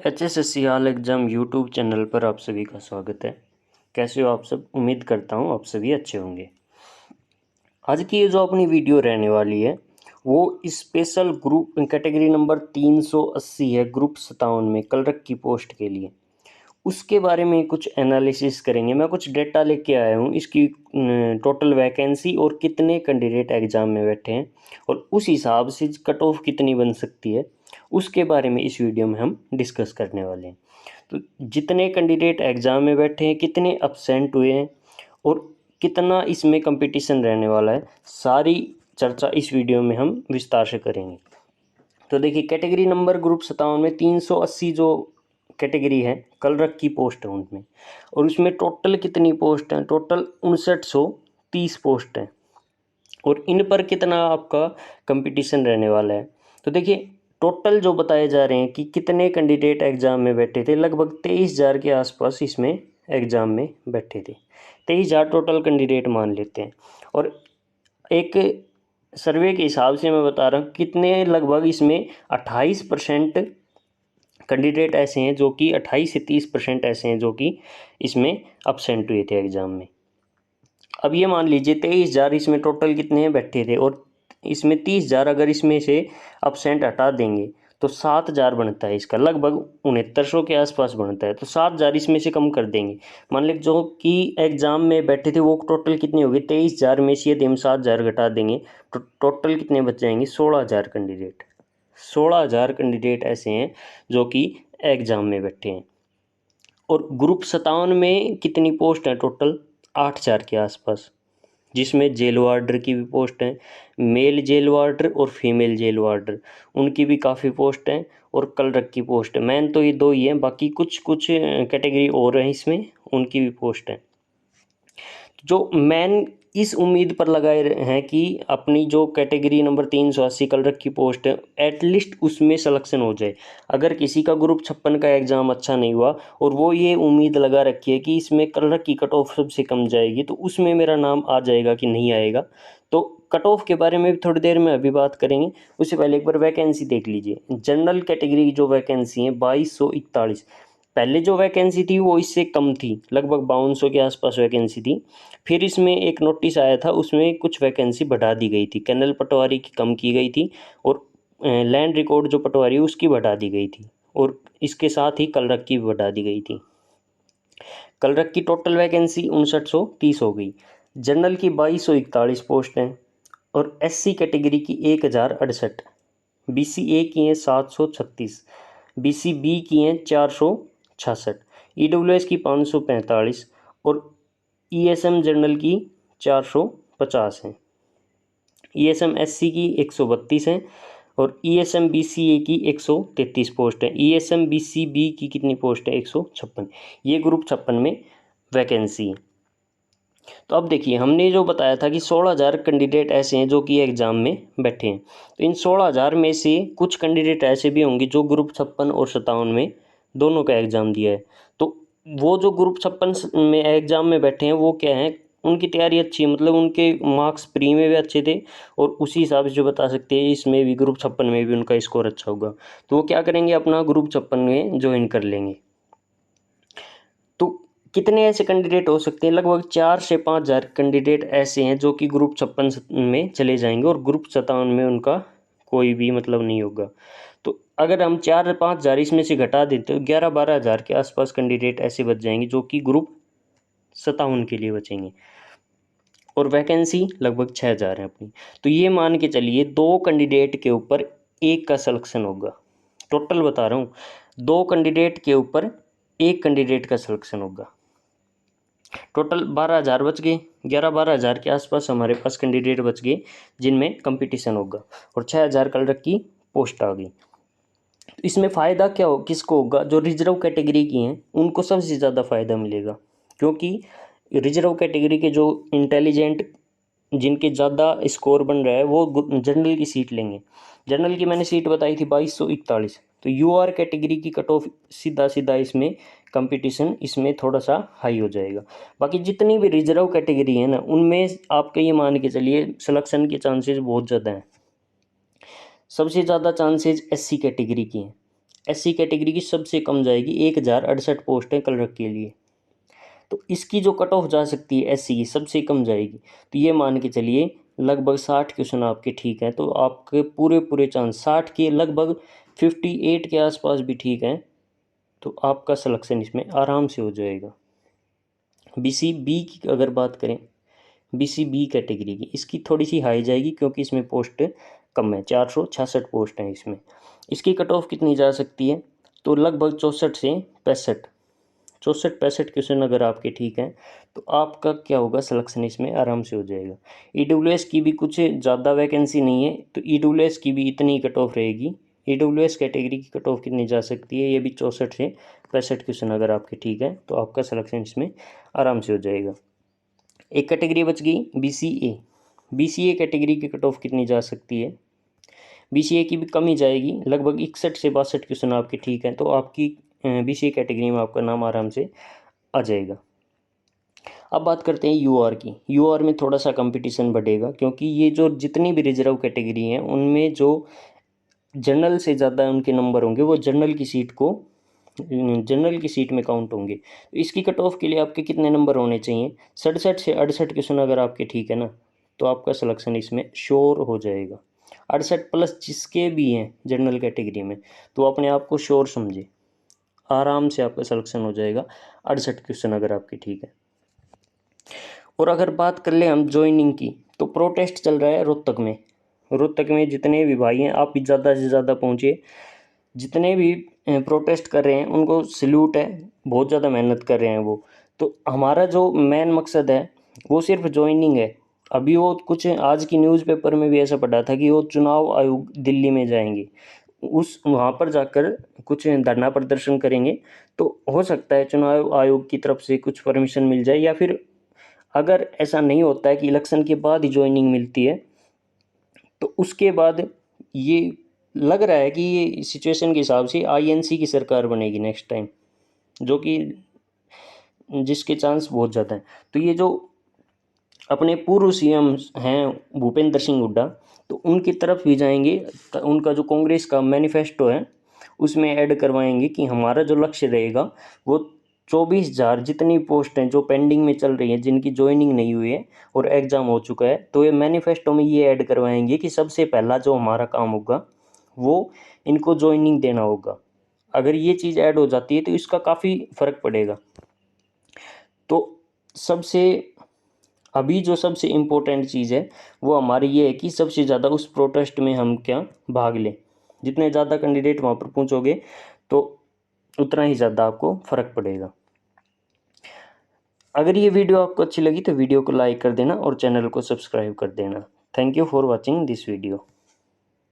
HSSC all exam YouTube channel पर आप सभी का स्वागत है। कैसे हो आप सब? उम्मीद करता हूँ आप सभी अच्छे होंगे। आज की ये जो अपनी वीडियो रहने वाली है वो स्पेशल ग्रुप कैटेगरी नंबर 380 है, ग्रुप 57 में कलरक की पोस्ट के लिए। उसके बारे में कुछ एनालिसिस करेंगे। मैं कुछ डेटा लेके आया हूँ, इसकी टोटल वैकेंसी और कितने कैंडिडेट एग्ज़ाम में बैठे हैं और उस हिसाब से कट ऑफ कितनी बन सकती है, उसके बारे में इस वीडियो में हम डिस्कस करने वाले हैं। तो जितने कैंडिडेट एग्ज़ाम में बैठे हैं, कितने अब्सेंट हुए हैं और कितना इसमें कंपटीशन रहने वाला है, सारी चर्चा इस वीडियो में हम विस्तार से करेंगे। तो देखिए, कैटेगरी नंबर ग्रुप 57 में 380 जो कैटेगरी है, कलरक की पोस्ट है उनमें, और उसमें टोटल कितनी पोस्ट हैं? टोटल 5930 पोस्ट हैं। और इन पर कितना आपका कंपटीशन रहने वाला है? तो देखिए, टोटल जो बताए जा रहे हैं कि कितने कैंडिडेट एग्ज़ाम में बैठे थे, लगभग 23,000 के आसपास इसमें एग्ज़ाम में बैठे थे। 23,000 टोटल कैंडिडेट मान लेते हैं। और एक सर्वे के हिसाब से मैं बता रहा हूँ कितने, लगभग इसमें 28% कैंडिडेट ऐसे हैं जो कि 28 से 30% ऐसे हैं जो कि इसमें अब्सेंट हुए थे एग्ज़ाम में। अब ये मान लीजिए 23,000 इसमें टोटल कितने बैठे थे और इसमें 30,000 अगर इसमें से अब्सेंट हटा देंगे तो 7,000 बनता है। इसका लगभग 6900 के आसपास बनता है। तो 7,000 इसमें से कम कर देंगे। मान लीजिए जो कि एग्ज़ाम में बैठे थे वो टोटल कितने हो गए? 23,000 में से यदि हम 7,000 घटा देंगे तो टोटल कितने बच जाएंगे? 16,000 कैंडिडेट। 16,000 कैंडिडेट ऐसे हैं जो कि एग्ज़ाम में बैठे हैं। और ग्रुप 57 में कितनी पोस्ट है? टोटल 8,000 के आसपास, जिसमें जेल वार्डर की भी पोस्ट है, मेल जेल वार्डर और फीमेल जेल वार्डर, उनकी भी काफ़ी पोस्ट हैं। और कलरक की पोस्ट है। मैन तो ये दो ही हैं, बाकी कुछ कुछ कैटेगरी और हैं इसमें, उनकी भी पोस्ट है। जो मैन इस उम्मीद पर लगाए हैं कि अपनी जो कैटेगरी नंबर 380 कलरक की पोस्ट है, एटलीस्ट उसमें सिलेक्शन हो जाए। अगर किसी का ग्रुप 56 का एग्ज़ाम अच्छा नहीं हुआ और वो ये उम्मीद लगा रखी है कि इसमें कलरक की कट ऑफ सबसे कम जाएगी तो उसमें मेरा नाम आ जाएगा कि नहीं आएगा, तो कट ऑफ के बारे में भी थोड़ी देर में अभी बात करेंगे। उससे पहले एक बार वैकेंसी देख लीजिए। जनरल कैटेगरी की जो वैकेंसी है 2241। पहले जो वैकेंसी थी वो इससे कम थी, लगभग 5200 के आसपास वैकेंसी थी। फिर इसमें एक नोटिस आया था, उसमें कुछ वैकेंसी बढ़ा दी गई थी। कैनल पटवारी की कम की गई थी और लैंड रिकॉर्ड जो पटवारी उसकी बढ़ा दी गई थी, और इसके साथ ही कलरक की भी बढ़ा दी गई थी। कलरक की टोटल वैकेंसी 5930 हो गई। जनरल की 2241 पोस्ट हैं और SC कैटेगरी की 1068, BC-A की हैं 736, BC-B की हैं 466, EWS की 545 और ESM जनरल की 450 हैं। ESM SC की 132 हैं और ESM BCA की 133 पोस्ट है। ESM BCB की कितनी पोस्ट है? 156। ये ग्रुप 56 में वैकेंसी है। तो अब देखिए, हमने जो बताया था कि 16,000 कैंडिडेट ऐसे हैं जो कि एग्ज़ाम में बैठे हैं। तो इन 16,000 में से कुछ कैंडिडेट ऐसे भी होंगे जो ग्रुप 56 और 57 में दोनों का एग्ज़ाम दिया है। तो वो जो ग्रुप 56 में एग्ज़ाम में बैठे हैं वो क्या हैं, उनकी तैयारी अच्छी है, मतलब उनके मार्क्स प्री में भी अच्छे थे और उसी हिसाब से जो बता सकते हैं इसमें भी ग्रुप 56 में भी उनका स्कोर अच्छा होगा। तो वो क्या करेंगे, अपना ग्रुप 56 में ज्वाइन कर लेंगे। तो कितने ऐसे कैंडिडेट हो सकते हैं? लगभग 4 से 5,000 कैंडिडेट ऐसे हैं जो कि ग्रुप 56 में चले जाएंगे और ग्रुप 57 में उनका कोई भी मतलब नहीं होगा। तो अगर हम 4-5,000 इसमें से घटा देते तो 11-12,000 के आसपास कैंडिडेट ऐसे बच जाएंगे जो कि ग्रुप 57 के लिए बचेंगे। और वैकेंसी लगभग 6,000 है अपनी। तो ये मान के चलिए 2 कैंडिडेट के ऊपर एक का सिलेक्शन होगा। टोटल बता रहा हूँ, 2 कैंडिडेट के ऊपर एक कैंडिडेट का सिलेक्शन होगा। टोटल 12,000 बच गए। 11-12,000 के आसपास हमारे पास कैंडिडेट बच गए जिनमें कंपटीशन होगा और 6,000 कलरक की पोस्ट आ गई। तो इसमें फ़ायदा क्या हो, किसको होगा? जो रिजर्व कैटेगरी की हैं उनको सबसे ज़्यादा फ़ायदा मिलेगा, क्योंकि रिजर्व कैटेगरी के जो इंटेलिजेंट, जिनके ज़्यादा स्कोर बन रहा है, वो जनरल की सीट लेंगे। जनरल की मैंने सीट बताई थी 2241। तो UR कैटेगरी की कट ऑफ सीधा सीधा इसमें कंपटीशन इसमें थोड़ा सा हाई हो जाएगा। बाकी जितनी भी रिजर्व कैटेगरी है ना, उनमें आपके ये मान के चलिए सिलेक्शन के चांसेस बहुत ज़्यादा हैं। सबसे ज़्यादा चांसेस SC कैटेगरी की हैं। SC कैटेगरी की सबसे कम जाएगी 1068 पोस्ट है कलर के लिए। तो इसकी जो कट ऑफ जा सकती है SC की सबसे कम जाएगी। तो ये मान के चलिए लगभग 60 क्वेश्चन आपके ठीक हैं, तो आपके पूरे पूरे चांस 60 के लगभग 58 के आसपास भी ठीक हैं, तो आपका सिलेक्शन इसमें आराम से हो जाएगा। BCB की अगर बात करें, BCB कैटेगरी की, इसकी थोड़ी सी हाई जाएगी क्योंकि इसमें पोस्ट कम है, 466 पोस्ट हैं इसमें। इसकी कट ऑफ कितनी जा सकती है, तो लगभग 64 से 65, 64-65 क्वेश्चन अगर आपके ठीक हैं तो आपका क्या होगा, सिलेक्शन इसमें आराम से हो जाएगा। EWS की भी कुछ ज़्यादा वैकेंसी नहीं है, तो EWS की भी इतनी कट ऑफ रहेगी। EWS कैटेगरी की कट ऑफ कितनी जा सकती है, ये भी 64 से 65 क्वेश्चन अगर आपके ठीक है तो आपका सिलेक्शन इसमें आराम से हो जाएगा। एक कैटेगरी बच गई BCA। BCA कैटेगरी की कट ऑफ कितनी जा सकती है, BCA की भी कम ही जाएगी, लगभग 61 से 62 क्वेश्चन आपके ठीक हैं, तो आपकी BCA कैटेगरी में आपका नाम आराम से आ जाएगा। अब बात करते हैं UR की। UR में थोड़ा सा कंपटीशन बढ़ेगा क्योंकि ये जो जितनी भी रिजर्व कैटेगरी हैं उनमें जो जनरल से ज़्यादा उनके नंबर होंगे वो जनरल की सीट में काउंट होंगे। तो इसकी कट ऑफ के लिए आपके कितने नंबर होने चाहिए, 67 से 68 क्वेश्चन अगर आपके ठीक है ना, तो आपका सिलेक्शन इसमें श्योर हो जाएगा। 68 प्लस जिसके भी हैं जनरल कैटेगरी में, तो अपने आप को श्योर समझे, आराम से आपका सिलेक्शन हो जाएगा 68 क्वेश्चन अगर आपके ठीक है। और अगर बात कर ले हम ज्वाइनिंग की, तो प्रोटेस्ट चल रहा है रोहतक में। रोहतक में जितने भी भाई हैं आप भी ज़्यादा से ज़्यादा पहुँचे, जितने भी प्रोटेस्ट कर रहे हैं उनको सल्यूट है, बहुत ज़्यादा मेहनत कर रहे हैं वो। तो हमारा जो मेन मकसद है वो सिर्फ ज्वाइनिंग है। अभी वो कुछ आज की न्यूज़पेपर में भी ऐसा पढ़ा था कि वो चुनाव आयोग दिल्ली में जाएंगे, उस वहाँ पर जाकर कुछ धरना प्रदर्शन करेंगे। तो हो सकता है चुनाव आयोग की तरफ से कुछ परमिशन मिल जाए, या फिर अगर ऐसा नहीं होता है कि इलेक्शन के बाद ही ज्वाइनिंग मिलती है, तो उसके बाद ये लग रहा है कि ये सिचुएशन के हिसाब से INC की सरकार बनेगी नेक्स्ट टाइम, जो कि जिसके चांस बहुत ज़्यादा हैं। तो ये जो अपने पूर्व CM हैं भूपेंद्र सिंह हुड्डा, तो उनकी तरफ भी जाएंगे, उनका जो कांग्रेस का मैनिफेस्टो है उसमें ऐड करवाएंगे कि हमारा जो लक्ष्य रहेगा वो 24,000 जितनी पोस्ट हैं जो पेंडिंग में चल रही हैं, जिनकी ज्वाइनिंग नहीं हुई है और एग्ज़ाम हो चुका है, तो ये मैनिफेस्टो में ये ऐड करवाएंगे कि सबसे पहला जो हमारा काम होगा वो इनको ज्वाइनिंग देना होगा। अगर ये चीज़ ऐड हो जाती है तो इसका काफ़ी फ़र्क पड़ेगा। तो सबसे अभी जो सबसे इम्पोर्टेंट चीज़ है वो हमारी ये है कि सबसे ज़्यादा उस प्रोटेस्ट में हम क्या भाग लें। जितने ज़्यादा कैंडिडेट वहाँ पर पहुँचोगे तो उतना ही ज़्यादा आपको फ़र्क पड़ेगा। अगर ये वीडियो आपको अच्छी लगी तो वीडियो को लाइक कर देना और चैनल को सब्सक्राइब कर देना। Thank you for watching this video.